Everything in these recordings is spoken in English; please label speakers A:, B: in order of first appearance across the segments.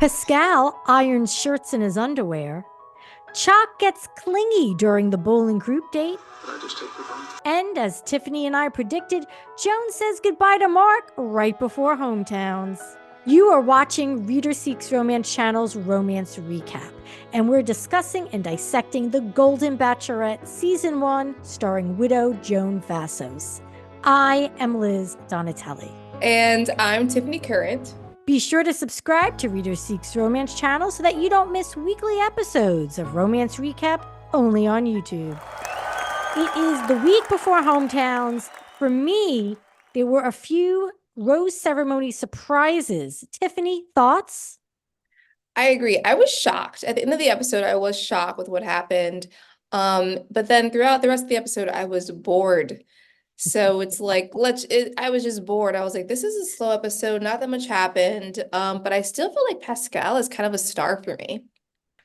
A: Pascal irons shirts in his underwear. Chock gets clingy during the bowling group date.
B: Did I just take your phone?
A: And as Tiffany and I predicted, Joan says goodbye to Mark right before hometowns. You are watching Reader Seeks Romance Channel's Romance Recap, and we're discussing and dissecting The Golden Bachelorette Season 1, starring widow Joan Vassos. I am Liz Donatelli.
C: And I'm Tiffany Current.
A: Be sure to subscribe to Reader Seeks Romance Channel so that you don't miss weekly episodes of Romance Recap only on YouTube. It is the week before hometowns. For me, there were a few rose ceremony surprises. Tiffany, thoughts?
C: I agree. I was shocked. At the end of the episode, I was shocked with what happened. But then throughout the rest of the episode, I was bored. So it's like, I was just bored. I was like, this is a slow episode. Not that much happened. But I still feel like Pascal is kind of a star for me.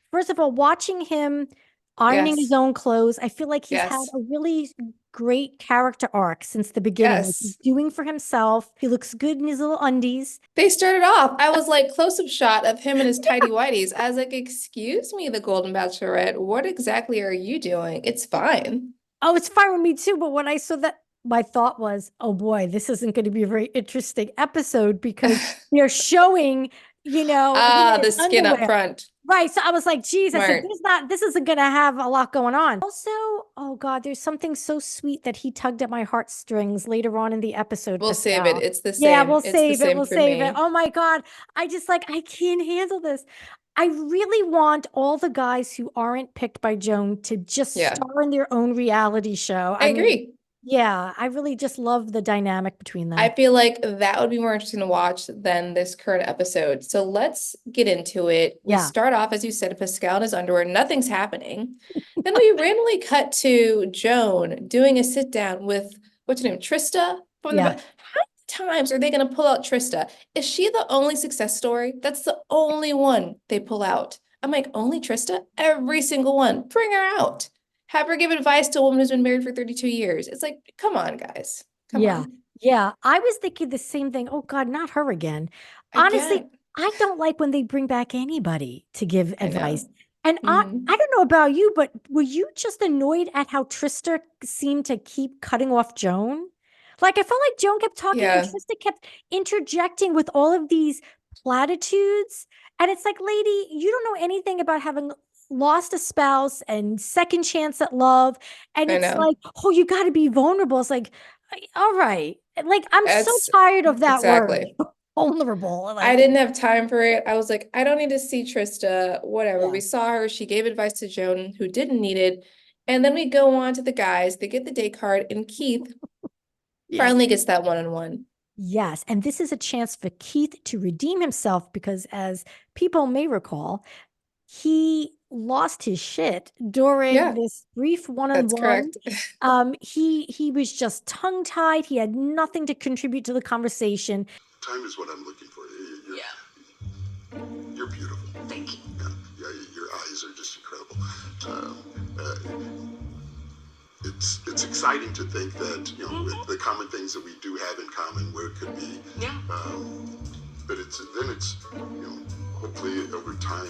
A: First of all, watching him ironing his own clothes, I feel like he's had
C: Yes.
A: a really great character arc since the beginning. Like,
C: Yes.
A: he's doing for himself. He looks good in his little undies.
C: They started off, I was like, close-up shot of him and his tidy whities. I was like, excuse me, the Golden Bachelorette, what exactly are you doing? It's fine.
A: Oh, it's fine with me too. But when I saw that, my thought was, oh boy, this isn't going to be a very interesting episode because they're showing, him in
C: The
A: his
C: skin up
A: underwear.
C: front.
A: Right. So I was like, geez, I said,
C: Smart.
A: this isn't going to have a lot going on. Also, oh God, there's something so sweet that he tugged at my heartstrings later on in the episode.
C: We'll save it.
A: Pascal.
C: It's the
A: Yeah,
C: same.
A: we'll
C: It's the
A: save it.
C: same
A: We'll
C: for
A: save it.
C: me.
A: Oh my God. I can't handle this. I really want all the guys who aren't picked by Joan to just
C: Yeah.
A: star in their own reality show.
C: I agree.
A: Yeah, I really just love the dynamic between them.
C: I feel like that would be more interesting to watch than this current episode. So let's get into it. We
A: Yeah.
C: start off, as you said, Pascal in his underwear. Nothing's happening. Then we randomly cut to Joan doing a sit down with, what's her name, Trista? How many times are they going to pull out Trista? Is she the only success story? That's the only one they pull out. I'm like, only Trista? Every single one. Bring her out. Have her give advice to a woman who's been married for 32 years. It's like, come on, guys. Come on.
A: Yeah. I was thinking the same thing. Oh God, not her again. Honestly, I don't like when they bring back anybody to give advice. And I don't know about you, but were you just annoyed at how Trista seemed to keep cutting off Joan? Like, I felt like Joan kept talking and Trista kept interjecting with all of these platitudes. And it's like, lady, you don't know anything about having lost a spouse and second chance at love. And it's like, oh, you got to be vulnerable. It's like, all right. Like, I'm so tired of that word. Vulnerable. Like,
C: I didn't have time for it. I was like, I don't need to see Trista, whatever.
A: Yeah.
C: We saw her. She gave advice to Joan, who didn't need it. And then we go on to the guys. They get the date card, and Keith finally gets that one-on-one.
A: Yes. And this is a chance for Keith to redeem himself because, as people may recall, he lost his shit during this brief one-on-one.
C: That's correct.
A: He was just tongue-tied. He had nothing to contribute to the conversation.
B: Time is what I'm looking for. You're beautiful.
D: Thank you.
B: Yeah, your eyes are just incredible. It's exciting to think that, with the common things that we do have in common, where it could be.
D: Yeah.
B: But it's hopefully over time,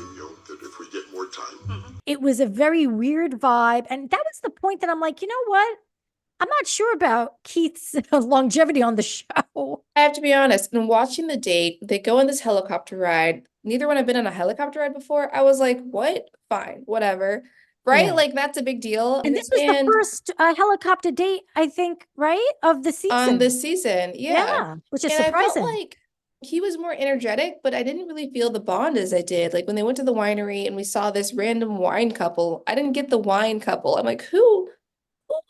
B: that if we get more time.
A: It was a very weird vibe. And that was the point that I'm like, you know what? I'm not sure about Keith's longevity on the show.
C: I have to be honest. In watching the date, they go on this helicopter ride. Neither one have been on a helicopter ride before. I was like, what? Fine, whatever. Right? Yeah. Like, that's a big deal.
A: And this was the first helicopter date, I think, right? Of the season.
C: On the season,
A: yeah. Which is surprising.
C: I felt like he was more energetic, but I didn't really feel the bond as I did. Like, when they went to the winery and we saw this random wine couple, I didn't get the wine couple. I'm like, who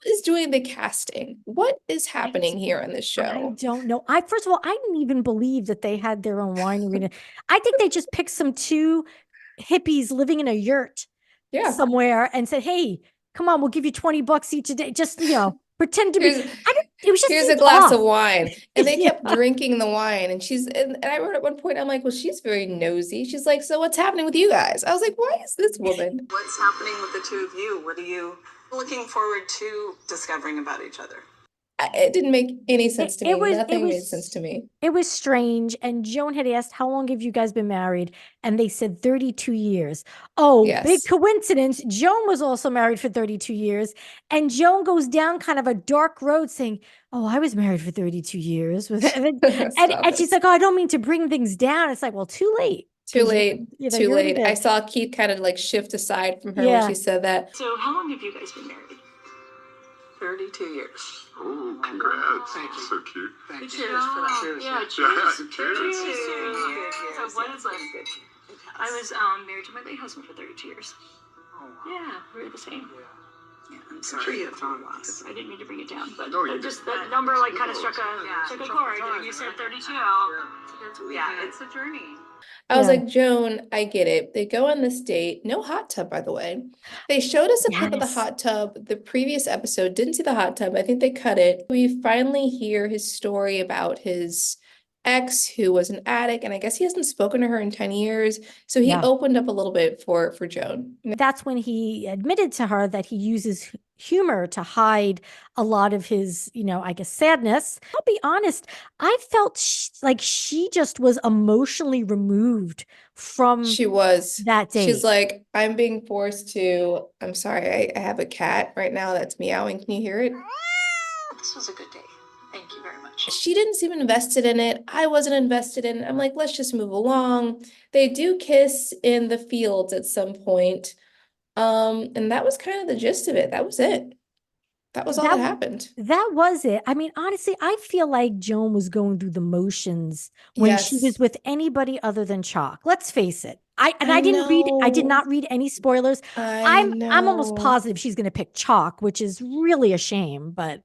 C: is doing the casting? What is happening here on this show?
A: I don't know. First of all, I didn't even believe that they had their own winery. I think they just picked some two hippies living in a yurt somewhere and said, hey, come on, we'll give you $20 each a day. Just, pretend to be. It was just
C: here's a glass of wine. And they kept drinking the wine. And I wrote at one point, I'm like, well, she's very nosy. She's like, so what's happening with you guys? I was like, why is this woman?
D: What's happening with the two of you? What are you looking forward to discovering about each other?
C: It didn't make any sense to me.
A: It
C: Nothing made
A: was
C: sense to me.
A: it was strange. And Joan had asked, how long have you guys been married? And they said 32 years. Oh, big
C: Yes.
A: coincidence. Joan was also married for 32 years. And Joan goes down kind of a dark road saying, oh, I was married for 32 years.
C: Stop
A: And she's
C: it.
A: like, oh, I don't mean to bring things down. It's like, well, too late.
C: Too
A: Because
C: late. Too
A: you're in
C: late. I
A: the,
C: saw Keith kind of like shift aside from her when
A: yeah.
C: she said that.
D: So how long have you guys been married?
E: 32 years.
B: Oh, congrats.
E: Thank you.
B: So cute.
E: Thank you.
D: Cheers for that.
E: Cheers.
D: Yeah,
B: Yeah, cheers.
D: So what is like? I was married to my late husband for 32 years.
E: Oh, wow.
D: Yeah, we were the same.
E: Yeah, I'm sorry your phone lost.
D: I didn't mean to bring it down, but
B: No, you
D: just
B: didn't.
D: that number like kind of struck a chord.
E: Yeah.
D: And you said 32.
E: Yeah, it's a journey.
C: I was
A: Yeah.
C: like, Joan, I get it. They go on this date. No hot tub, by the way. They showed us a clip of the
A: Yes.
C: hot tub the previous episode. Didn't see the hot tub. I think they cut it. We finally hear his story about his ex who was an addict, and I guess he hasn't spoken to her in 10 years. So he
A: Yeah.
C: opened up a little bit for Joan.
A: That's when he admitted to her that he uses humor to hide a lot of his, I guess, sadness. I'll be honest, I felt like she just was emotionally removed from
C: She was.
A: that date.
C: She's like, I'm being forced to, I'm sorry, I have a cat right now that's meowing. Can you hear it?
D: This was a good day. Thank you very much.
C: She didn't seem invested in it. I wasn't invested in it. I'm like, let's just move along. They do kiss in the fields at some point. And that was kind of the gist of it. That was it. That was all that happened.
A: That was it. I mean, honestly, I feel like Joan was going through the motions when she was
C: Yes.
A: with anybody other than Chock. Let's face it. I
C: I
A: did
C: know.
A: not read any spoilers.
C: I
A: I'm almost
C: know.
A: positive she's going to pick Chock, which is really a shame, but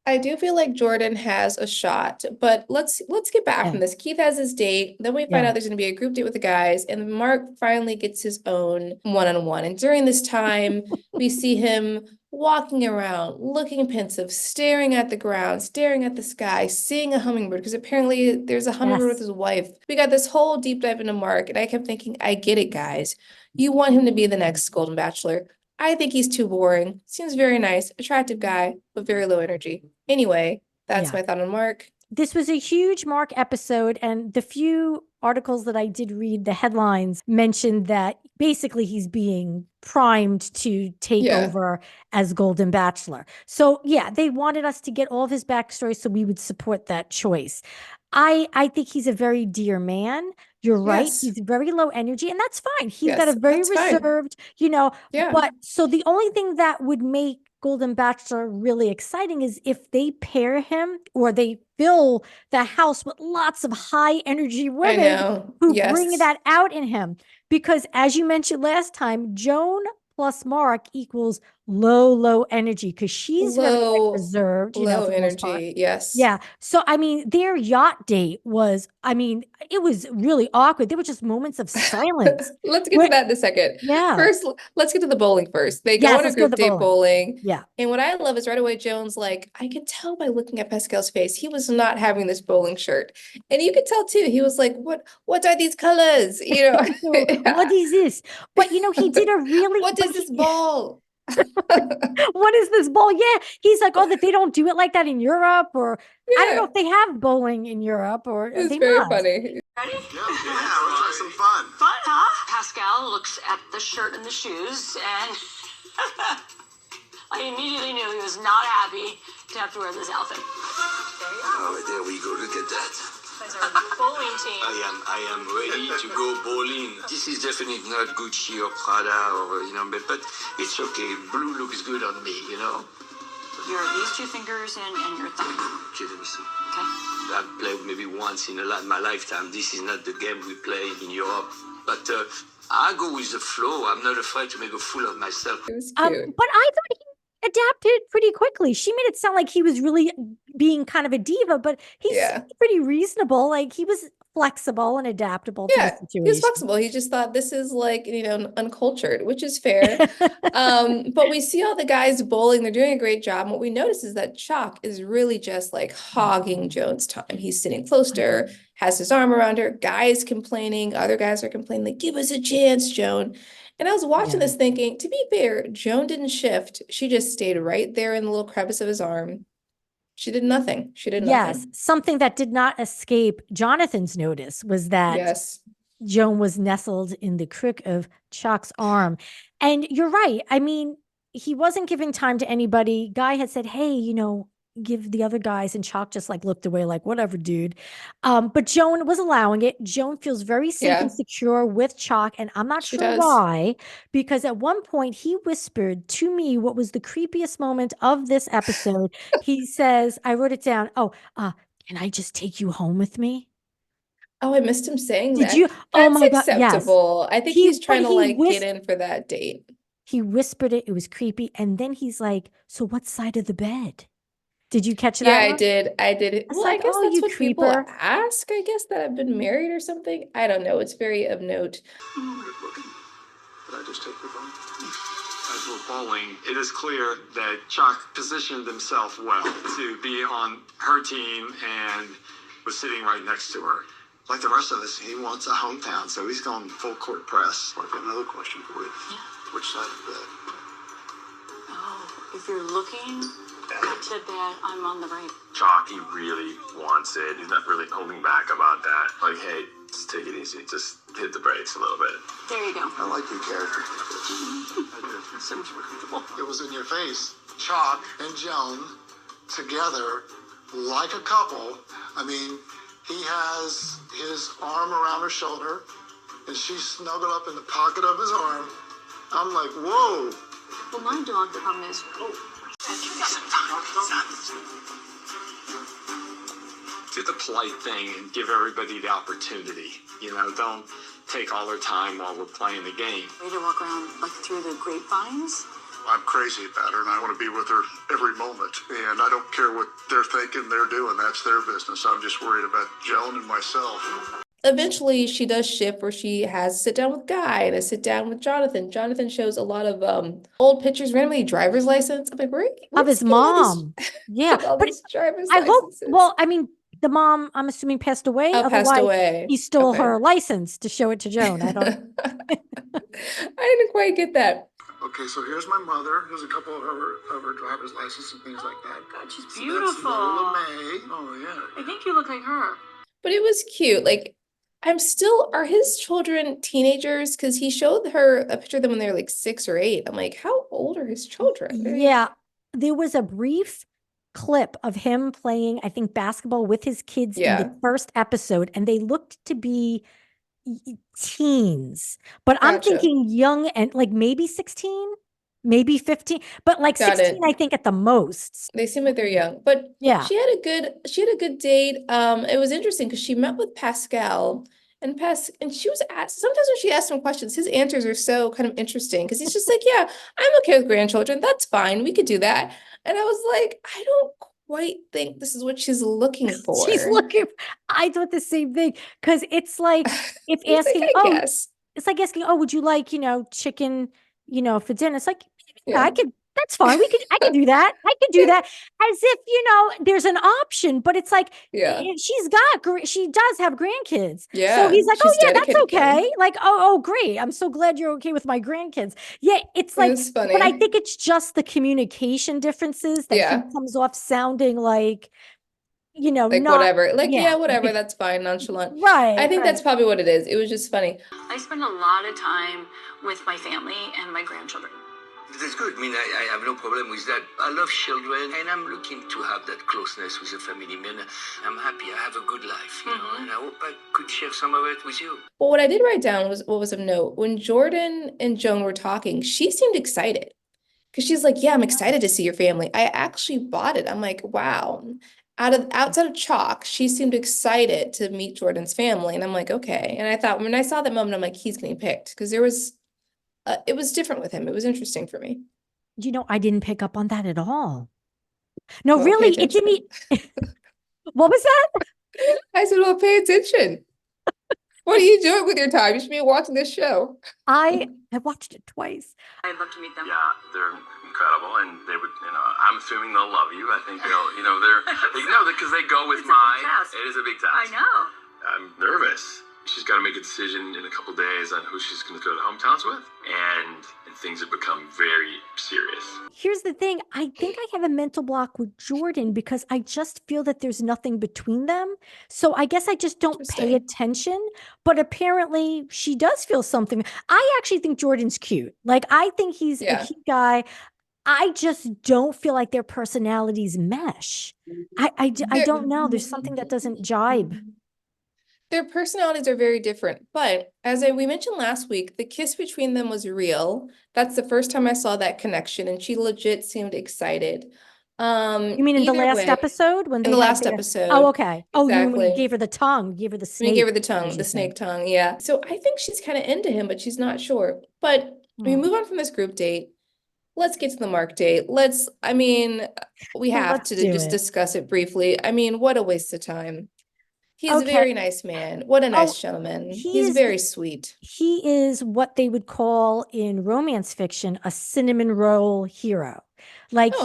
C: I do feel like Jordan has a shot, but let's get back
A: Yeah.
C: from this. Keith has his date, then we find
A: Yeah.
C: out there's going to be a group date with the guys, and Mark finally gets his own one-on-one. And during this time, we see him walking around, looking pensive, staring at the ground, staring at the sky, seeing a hummingbird, because apparently there's a hummingbird with
A: Yes.
C: his wife. We got this whole deep dive into Mark, and I kept thinking, I get it, guys. You want him to be the next Golden Bachelor. I think he's too boring. Seems very nice, attractive guy, but very low energy. Anyway, that's
A: Yeah.
C: my thought on Mark.
A: This was a huge Mark episode, and the few articles that I did read, the headlines mentioned that basically he's being primed to take
C: Yeah.
A: over as Golden Bachelor. So yeah, they wanted us to get all of his backstory so we would support that choice. I think he's a very dear man. You're right.
C: Yes.
A: He's very low energy, and that's fine. He's got a
C: Yes,
A: very
C: that's fine.
A: reserved,
C: Yeah.
A: but so the only thing that would make Golden Bachelor really exciting is if they pair him or they fill the house with lots of high energy
C: I
A: women
C: know.
A: who bring
C: Yes.
A: that out in him. Because as you mentioned last time, Joan plus Mark equals low energy because she's very
C: Low,
A: reserved,
C: low
A: for the most part.
C: energy. Yes.
A: Yeah. So, I mean, their yacht date was, it was really awkward. There were just moments of silence.
C: Let's get to that in a second.
A: Yeah.
C: First, let's get to the bowling first. They go
A: Yes,
C: on a
A: let's go to
C: group
A: the
C: date
A: bowling.
C: bowling.
A: Yeah.
C: And what I love is right away, Joan's like, I could tell by looking at Pascal's face, he was not having this bowling shirt. And you could tell too, he was like, what are these colors?
A: What is this? But, he did a really.
C: What is this ball?
A: What is this ball? Yeah. He's like, that they don't do it like that in Europe, or I don't know if they have bowling in Europe, or
C: It was
A: they
C: very
A: must.
C: funny.
D: Ready?
B: Yeah, let's have some fun.
D: Fun, huh? Pascal looks at the shirt and the shoes, and I immediately knew he was not happy to have to wear this outfit.
F: Oh, there we go. Look at that.
D: These are a bowling team.
F: I am ready to go bowling. This is definitely not Gucci or Prada or but it's okay. Blue looks good on me.
D: These two fingers and your thumb.
F: Okay, let me see.
D: Okay.
F: I've played maybe once in my lifetime. This is not the game we play in Europe. But I go with the flow. I'm not afraid to make a fool of myself.
C: It was
A: But
C: cute.
A: I thought he adapted pretty quickly. She made it sound like he was really being kind of a diva, but he's
C: Yeah.
A: pretty reasonable. Like he was flexible and adaptable to
C: Yeah,
A: the
C: he was
A: situation.
C: flexible. He just thought this is like, uncultured, which is fair. But we see all the guys bowling. They're doing a great job. And what we notice is that Chock is really just like hogging Joan's time. He's sitting close to her, has his arm around her. Guys complaining. Other guys are complaining, like, give us a chance, Joan. And I was watching
A: Yeah.
C: this thinking, to be fair, Joan didn't shift. She just stayed right there in the little crevice of his arm. She did nothing. She did
A: Yes,
C: nothing.
A: something that did not escape Jonathan's notice was that
C: Yes.
A: Joan was nestled in the crook of Chock's arm. And you're right. I mean, he wasn't giving time to anybody. Guy had said, hey, give the other guys, and Chock just like looked away like, whatever, dude. But Joan was allowing it. Joan feels very safe and
C: Yeah,
A: secure with Chock, and I'm not
C: she
A: sure
C: does.
A: why, because at one point he whispered to me what was the creepiest moment of this episode. He says, I wrote it down. Oh, can I just take you home with me?
C: Oh, I missed him saying
A: Did
C: that.
A: you? Oh
C: That's
A: my God. Yes.
C: acceptable. I think
A: He,
C: he's
A: but
C: trying to like get in for that date.
A: he whispered it. It was creepy. And then he's like, so what side of the bed? Did you catch
C: Yeah,
A: that
C: I
A: one?
C: did. I did it.
A: I was
C: Well, I
A: like,
C: guess
A: oh,
C: that's
A: you
C: what people
A: creeper.
C: ask, I guess, that I've been married or something. I don't know. It's very of note.
B: Good looking. Did I just take your phone?
G: As we're polling, it is clear that Chock positioned himself well to be on her team and was sitting right next to her.
B: Like the rest of us, he wants a hometown, so he's going full court press. I've got another question for you.
D: Yeah.
B: Which side of the bed?
D: Oh, if you're looking to the bed, I'm on the right.
G: Chock, he really wants it. He's not really holding back about that. Like, hey, just take it easy. Just hit the brakes a little bit.
D: There you go.
B: I like your character.
D: I do. It seems more comfortable.
B: It was in your face. Chock and Joan together like a couple. I mean, he has his arm around her shoulder and she's snuggled up in the pocket of his arm. I'm like, whoa.
D: Well, my dog, the problem is,
G: Do the polite thing and give everybody the opportunity. Don't take all their time while we're playing the game.
D: ready to walk around like through the grapevines.
B: I'm crazy about her and I want to be with her every moment. And I don't care what they're thinking, they're doing. That's their business. I'm just worried about Joan and myself.
C: Eventually, she does shift where she has a sit down with Guy and a sit down with Jonathan. Jonathan shows a lot of old pictures, randomly driver's license. I'm like, where's
A: Of his
C: he getting all these-
A: mom. Yeah.
C: all
A: But
C: these driver's
A: I hope,
C: licenses?
A: well, I mean, the mom, I'm assuming, passed away.
C: Oh, passed
A: Otherwise,
C: away.
A: he stole
C: Okay.
A: her license to show it to Joan. I don't.
C: I didn't quite get that.
B: Okay, so here's my mother. Here's a couple of her driver's license and things like that.
D: God, she's
B: So
D: beautiful.
B: that's Lola May. Oh, yeah.
D: I think you look like her.
C: But it was cute. Like, are his children teenagers? Because he showed her a picture of them when they were like 6 or 8. I'm like, how old are his children?
A: Yeah. There was a brief clip of him playing, I think, basketball with his kids in
C: Yeah.
A: the first episode, and they looked to be teens. But I'm
C: Gotcha.
A: thinking young and like maybe 16, maybe 15, but like
C: Got
A: 16,
C: it.
A: I think, at the most.
C: They seem like they're young, but
A: Yeah.
C: she had a good date. It was interesting because she met with Pascal and she was asked, sometimes when she asked him questions, his answers are so kind of interesting because he's just like, yeah, I'm okay with grandchildren. That's fine. We could do that. And I was like, I don't quite think this is what she's looking for.
A: She's looking. I thought the same thing, because it's like if
C: He's like,
A: asking,
C: I
A: oh,
C: guess.
A: it's like asking, oh, would you like, chicken, for dinner? It's like, yeah,
C: Yeah.
A: I could. That's fine. I could do that. I could do that. As if, there's an option, but it's like,
C: Yeah.
A: she does have grandkids.
C: Yeah,
A: So he's like, oh
C: she's
A: yeah, that's
C: dedicated to them.
A: okay. Like, oh, great. I'm so glad you're okay with my grandkids. Yeah, it's
C: It
A: like,
C: was funny.
A: but I think it's just the communication differences that
C: Yeah.
A: he comes off sounding like,
C: Like
A: not,
C: whatever. Like,
A: yeah.
C: yeah, whatever. That's fine. Nonchalant.
A: Right.
C: I think that's probably what it is. It was just funny.
D: I spend a lot of time with my family and my grandchildren.
F: That's good. I mean, I have no problem with that. I love children, and I'm looking to have that closeness with the family. Man, I'm happy. I have a good life, and I hope I could share some of it with you.
C: Well, what I did write down was what was of note. When Jordan and Joan were talking, she seemed excited because she's like, yeah, I'm excited to see your family. I actually bought it. I'm like, wow. Outside of Chock, she seemed excited to meet Jordan's family. And I'm like, okay. And I thought when I saw that moment, I'm like, he's getting picked because it was different with him. It was interesting for me.
A: I didn't pick up on that at all. No,
C: Well,
A: really,
C: pay
A: it didn't. What was that?
C: I said, well, pay attention. What are you doing with your time? You should be watching this show.
A: I watched it twice.
D: I'd love to meet them.
G: Yeah, they're incredible, and they would, I'm assuming they'll love you. I think they'll, because they go with
D: It's a big task.
G: it is a big
D: I
G: task.
D: know.
G: I'm nervous.
H: She's got to make a decision in a couple days on who she's going to go to hometowns with, and things have become very serious.
A: Here's the thing. I think I have a mental block with Jordan because I just feel that there's nothing between them. So I guess I just don't pay attention. But apparently she does feel something. I actually think Jordan's cute. Like, I think he's a cute guy. I just don't feel like their personalities mesh. I don't know. There's something that doesn't jibe.
C: Their personalities are very different, but as we mentioned last week, the kiss between them was real. That's the first time I saw that connection, and she legit seemed excited.
A: You mean in the last episode when
C: in
A: they
C: the
A: had
C: last
A: their...
C: episode?
A: Oh, okay. Oh, you mean when
C: exactly.
A: he gave her the tongue, gave her the snake.
C: When he gave her the
A: as
C: tongue,
A: you
C: the
A: said.
C: snake tongue, yeah. So I think she's kind of into him, but she's not sure. But we move on from this group date. Let's get to the Mark date. I mean, we have to just discuss it briefly. I mean, what a waste of time. He's a very nice man. What a nice gentleman. He's very sweet.
A: He is what they would call in romance fiction a cinnamon roll hero. Like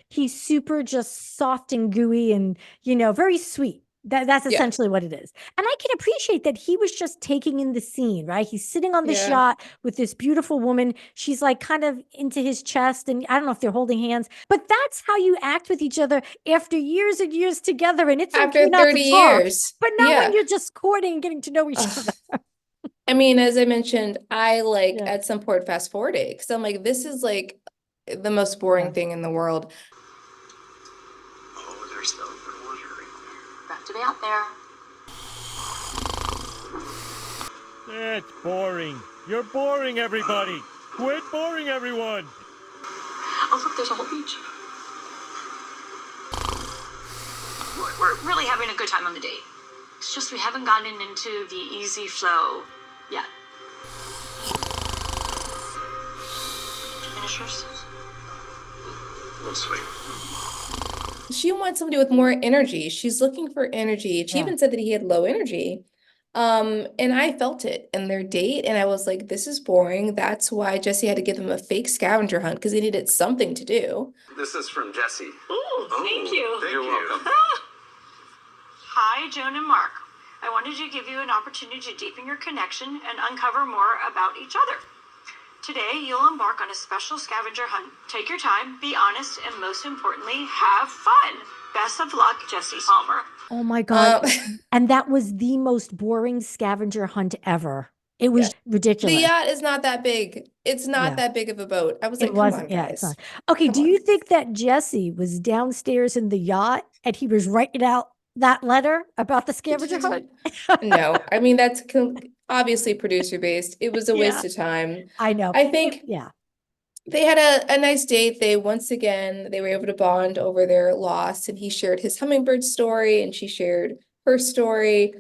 A: he's super just soft and gooey and, very sweet. That's essentially what it is. And I can appreciate that he was just taking in the scene, right? He's sitting on this yacht with this beautiful woman. She's like kind of into his chest, and I don't know if they're holding hands, but that's how you act with each other after years and years together. And it's
C: after
A: okay not
C: 30
A: to talk,
C: years.
A: but not when you're just courting and getting to know each other.
C: I mean, as I mentioned, I at some point fast forward it because I'm like, this is like the most boring thing in the world.
E: Oh, there's the open water.
D: Got to be out there.
I: It's boring. You're boring everybody. Quit boring everyone.
D: Oh, look, there's a whole beach. We're really having a good time on the date. It's just we haven't gotten into the easy flow yet. Finish yours?
H: Let's wait.
C: She wants somebody with more energy. She's looking for energy. She even said that he had low energy. And I felt it in their date, and I was like, this is boring. That's why Jesse had to give him a fake scavenger hunt because he needed something to do.
G: This is from Jesse.
D: Ooh, thank you.
G: You're welcome.
D: Hi, Joan and Mark. I wanted to give you an opportunity to deepen your connection and uncover more about each other. Today, you'll embark on a special scavenger hunt. Take your time, be honest, and most importantly, have fun. Best of luck, Jesse Palmer.
A: Oh my God. And that was the most boring scavenger hunt ever. It was ridiculous.
C: The yacht is not that big. It's not that big of a boat. I was like, come on, guys.
A: It's not. Okay, do you think that Jesse was downstairs in the yacht and he was writing out that letter about the scavenger hunt?
C: No, I mean, that's obviously producer based. It was a waste of time.
A: I know.
C: I think they had a nice date. They were able to bond over their loss, and he shared his hummingbird story and she shared her story.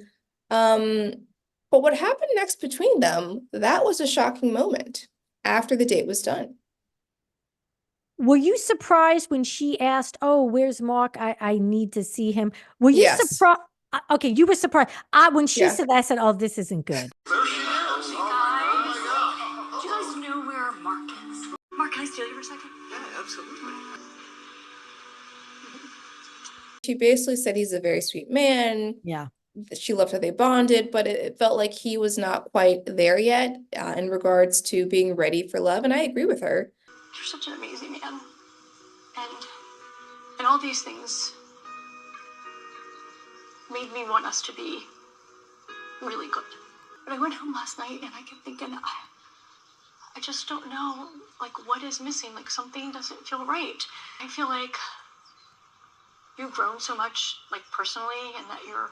C: But what happened next between them, that was a shocking moment after the date was done.
A: Were you surprised when she asked, oh, where's Mark? I need to see him. Were you surprised? Okay, you were surprised. When she said that, I said, oh, this isn't good.
D: There she is. Hey, guys. Do you guys know where Mark is? Mark, can I steal you for a second?
F: Yeah, absolutely.
C: She basically said he's a very sweet man.
A: Yeah.
C: She loved how they bonded, but it felt like he was not quite there yet in regards to being ready for love. And I agree with her.
D: You're such an amazing man. And all these things made me want us to be really good. But I went home last night and I kept thinking, I just don't know, like, what is missing? Like, something doesn't feel right. I feel like you've grown so much, like, personally, and that your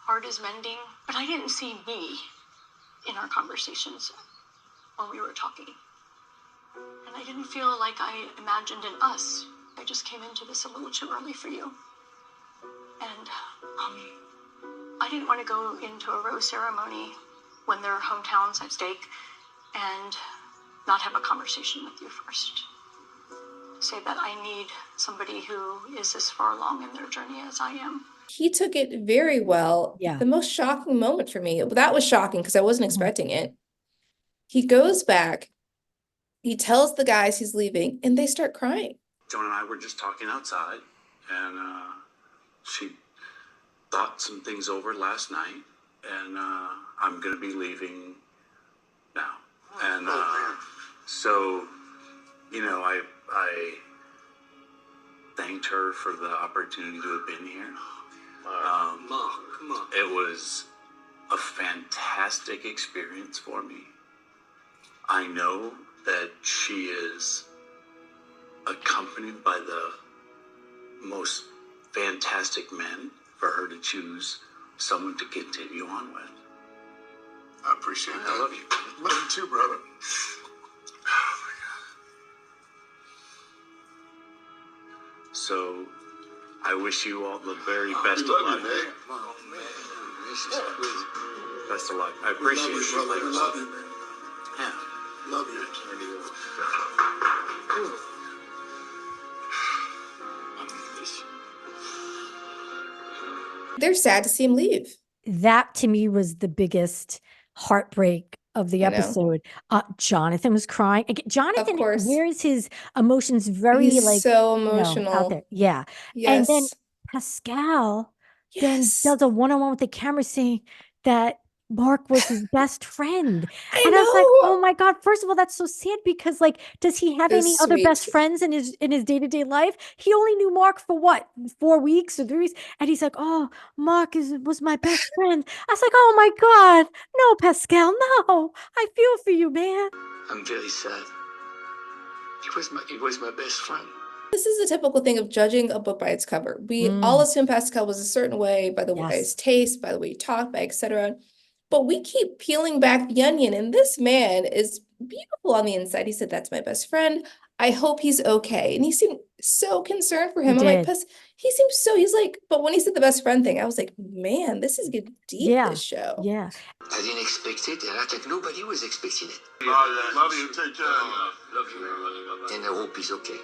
D: heart is mending. But I didn't see me in our conversations when we were talking. And I didn't feel like I imagined in us. I just came into this a little too early for you. And I didn't want to go into a rose ceremony when there are hometowns at stake and not have a conversation with you first. Say that I need somebody who is as far along in their journey as I am.
C: He took it very well.
A: Yeah.
C: The most shocking moment for me, that was shocking because I wasn't expecting it. He goes back, he tells the guys he's leaving, and they start crying.
J: Joan and I were just talking outside, and she thought some things over last night, and I'm going to be leaving now. And so, I thanked her for the opportunity to have been here. It was a fantastic experience for me. I know that she is accompanied by the most fantastic men for her to choose someone to continue on with.
B: I appreciate that.
J: I love you.
B: Love you too, brother.
J: So I wish you all the very best of luck. Best of luck. I appreciate
B: Love you,
J: you.
B: brother. Love you, man.
J: Yeah.
B: Love you.
C: They're sad to see him leave.
A: That to me was the biggest heartbreak of the
C: I know.
A: episode. Jonathan was crying. Again, Jonathan
C: course.
A: wears his emotions very
C: He's so
A: out
C: emotional.
A: there. Yeah. And then
C: Yes.
A: Pascal then
C: Yes.
A: does a one-on-one with the camera saying that Mark was his best friend.
C: I
A: And I was like, oh
C: know.
A: my God, first of all, that's so sad because does he have
C: It
A: any
C: was
A: other best
C: sweet.
A: friends in his day-to-day life? He only knew Mark for what, 4 weeks or 3 weeks? And he's like, oh, Mark was my best friend. I was like, oh my God, no, Pascal, no. I feel for you, man.
F: I'm very sad. He was my best friend.
C: This is a typical thing of judging a book by its cover. We all assume Pascal was a certain way by the way his taste, by the way he talked, by etc. But we keep peeling back the onion, and this man is beautiful on the inside. He said, "That's my best friend. I hope he's okay." And he seemed so concerned for him. I'm like, he seems so. He's like, but when he said the best friend thing, I was like, man, this is getting deep. This show.
A: Yeah.
F: I didn't expect it, and I think nobody was expecting it.
B: Love you. Take care.
F: Love you. And I hope he's okay.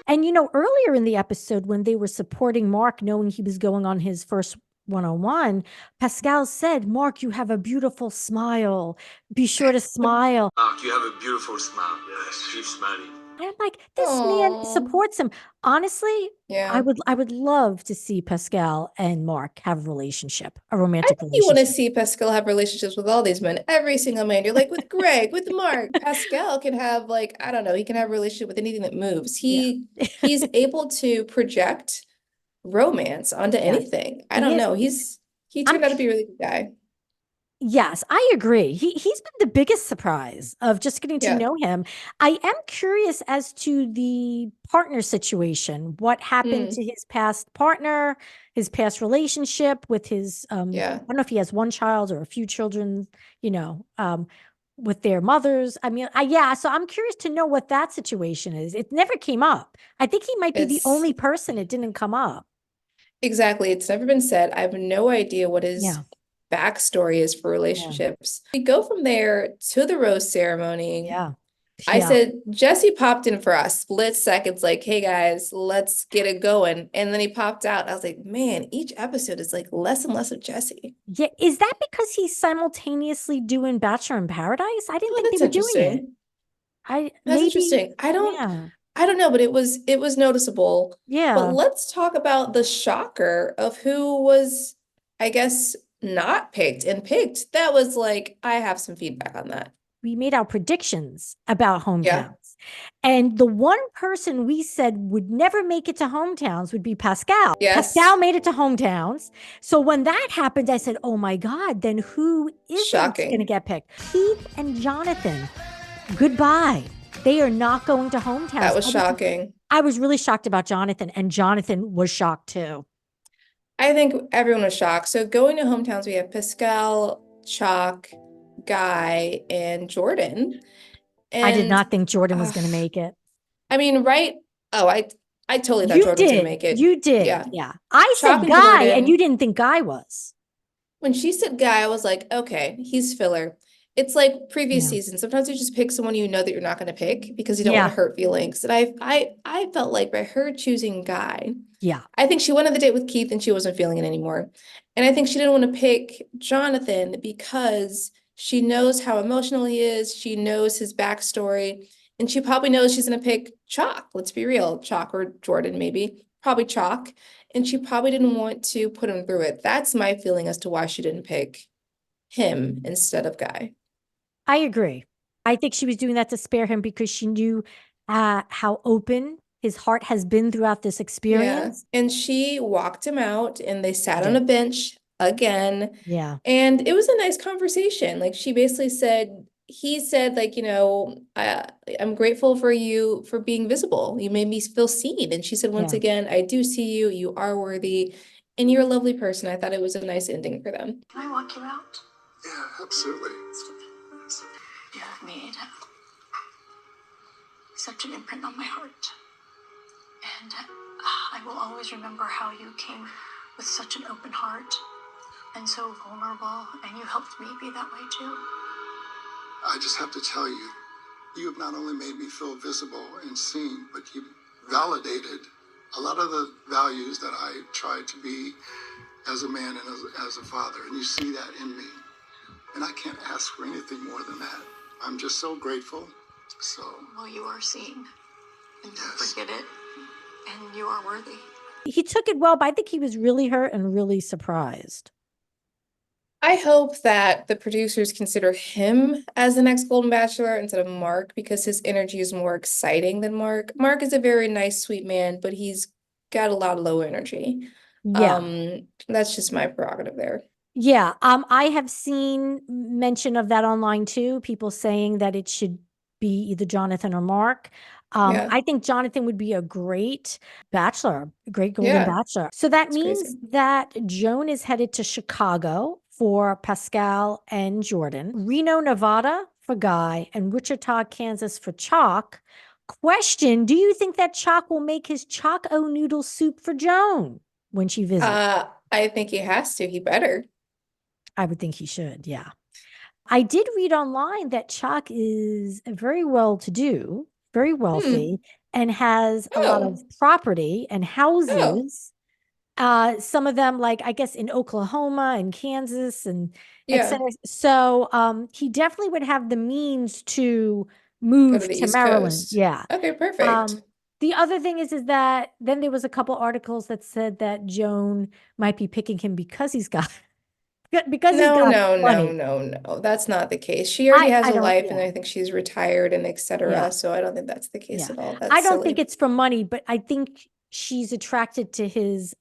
A: And earlier in the episode when they were supporting Mark, knowing he was going on his first one-on-one, Pascal said, Mark, you have a beautiful smile. Be sure to smile.
H: Mark, you have a beautiful smile. Yes, keep smiling.
A: And I'm like, this man supports him. Honestly,
C: yeah,
A: I would love to see Pascal and Mark have a relationship, a romantic
C: I think you want to
A: relationship.
C: see Pascal have relationships with all these men, every single man. You're like with Greg, with Mark. Pascal can have I don't know, he can have a relationship with anything that moves. He's able to project romance onto anything. I don't know. He turned out to be a really good guy.
A: Yes, I agree. He's been the biggest surprise of just getting to know him. I am curious as to the partner situation. What happened to his past partner, his past relationship with his I don't know if he has one child or a few children, with their mothers. I mean, so I'm curious to know what that situation is. It never came up. I think he might be the only person it didn't come up.
C: Exactly. It's never been said. I have no idea what his backstory is for relationships. We go from there to the rose ceremony. I said, Jesse popped in for a split seconds, like, hey guys, let's get it going. And then he popped out. I was like, man, each episode is less and less of Jesse.
A: Yeah. Is that because he's simultaneously doing Bachelor in Paradise? I didn't think they were doing it.
C: That's interesting. I don't know, but it was noticeable.
A: Yeah.
C: But let's talk about the shocker of who was, I guess, not picked and picked. That was I have some feedback on that.
A: We made our predictions about hometowns. And the one person we said would never make it to hometowns would be Pascal.
C: Yes.
A: Pascal made it to hometowns. So when that happened, I said, oh my God, then who isn't going to get picked? Keith and Jonathan, goodbye. They are not going to hometowns.
C: That was shocking.
A: I was really shocked about Jonathan, and Jonathan was shocked too.
C: I think everyone was shocked. So going to hometowns, we have Pascal, Chock, Guy, and Jordan. And
A: I did not think Jordan was going to make it.
C: I mean, right? Oh, I totally thought Jordan was going to make it.
A: You did. Yeah. I said Guy, and you didn't think Guy was.
C: When she said Guy, I was like, okay, he's filler. It's like previous seasons. Sometimes you just pick someone you know that you're not going to pick because you don't want to hurt feelings. And I felt like by her choosing Guy, I think she went on the date with Keith and she wasn't feeling it anymore. And I think she didn't want to pick Jonathan because she knows how emotional he is. She knows his backstory. And she probably knows she's going to pick Chock. Let's be real. Chock or Jordan, maybe. Probably Chock. And she probably didn't want to put him through it. That's my feeling as to why she didn't pick him instead of Guy.
A: I agree. I think she was doing that to spare him because she knew how open his heart has been throughout this experience.
C: Yeah. And she walked him out and they sat
A: She
C: on a
A: did.
C: bench again.
A: Yeah.
C: And it was a nice conversation. Like she basically said, he said, like, you know, I'm grateful for you for being visible. You made me feel seen. And she said, once
A: Yeah.
C: again, I do see you. You are worthy. And you're a lovely person. I thought it was a nice ending for them.
D: Can I walk you out?
B: Yeah, absolutely.
D: You have made such an imprint on my heart. And I will always remember how you came with such an open heart and so vulnerable, and you helped me be that way too.
B: I just have to tell you, you have not only made me feel visible and seen, but you validated a lot of the values that I tried to be as a man and as a father, and you see that in me. And I can't ask for anything more than that. I'm just so grateful. So.
D: Well, you are seen, and don't
B: Yes.
D: forget it, and you are worthy.
A: He took it well, but I think he was really hurt and really surprised.
C: I hope that the producers consider him as the next Golden Bachelor instead of Mark, because his energy is more exciting than Mark. Mark is a very nice, sweet man, but he's got a lot of low energy.
A: Yeah.
C: That's just my prerogative there.
A: Yeah. I have seen mention of that online too. People saying that it should be either Jonathan or Mark.
C: Yeah.
A: I think Jonathan would be a great bachelor, a great Golden
C: Yeah.
A: Bachelor. So that
C: It's
A: means
C: crazy.
A: that Joan is headed to Chicago for Pascal and Jordan, Reno, Nevada for Guy, and Wichita, Kansas for Chock. Question, do you think that Chock will make his Chock-O noodle soup for Joan when she visits?
C: I think he has to. He better.
A: I would think he should, yeah. I did read online that Chock is very well-to-do, very wealthy, and has a lot of property and houses. Some of them, like, I guess, in Oklahoma and Kansas and et cetera. So he definitely would have the means to move
C: the
A: to
C: East
A: Maryland.
C: Coast.
A: Yeah.
C: Okay, perfect.
A: The other thing is that then there was a couple articles that said that Joan might be picking him because he's got money.
C: No. That's not the case. She already has
A: I
C: a
A: don't,
C: life,
A: yeah.
C: and I think she's retired and etc.
A: Yeah.
C: So I don't think that's the case
A: Yeah.
C: at all.
A: I
C: That's
A: don't think
C: silly.
A: it's for money, but I think she's attracted to his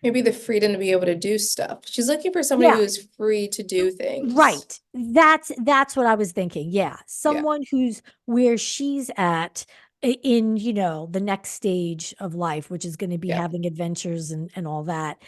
C: Maybe the freedom to be able to do stuff. She's looking for somebody
A: Yeah.
C: who is free to do things.
A: Right. That's what I was thinking. Yeah. Someone who's where she's at in, you know, the next stage of life, which is going to be having adventures and all that.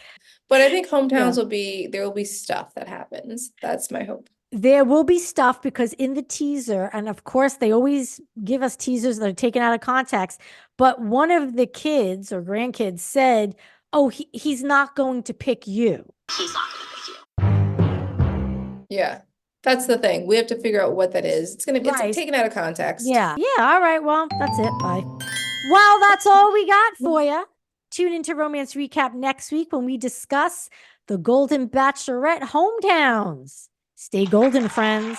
C: But I think hometowns
A: Yeah.
C: there will be stuff that happens. That's my hope.
A: There will be stuff because in the teaser, and of course they always give us teasers that are taken out of context, but one of the kids or grandkids said, oh, he's not going to pick you.
D: He's not going to pick you.
C: Yeah. That's the thing. We have to figure out what that is. It's taken out of context.
A: Yeah. Yeah. All right. Well, that's it. Bye. Well, that's all we got for you. Tune into Romance Recap next week when we discuss the Golden Bachelorette hometowns. Stay golden, friends.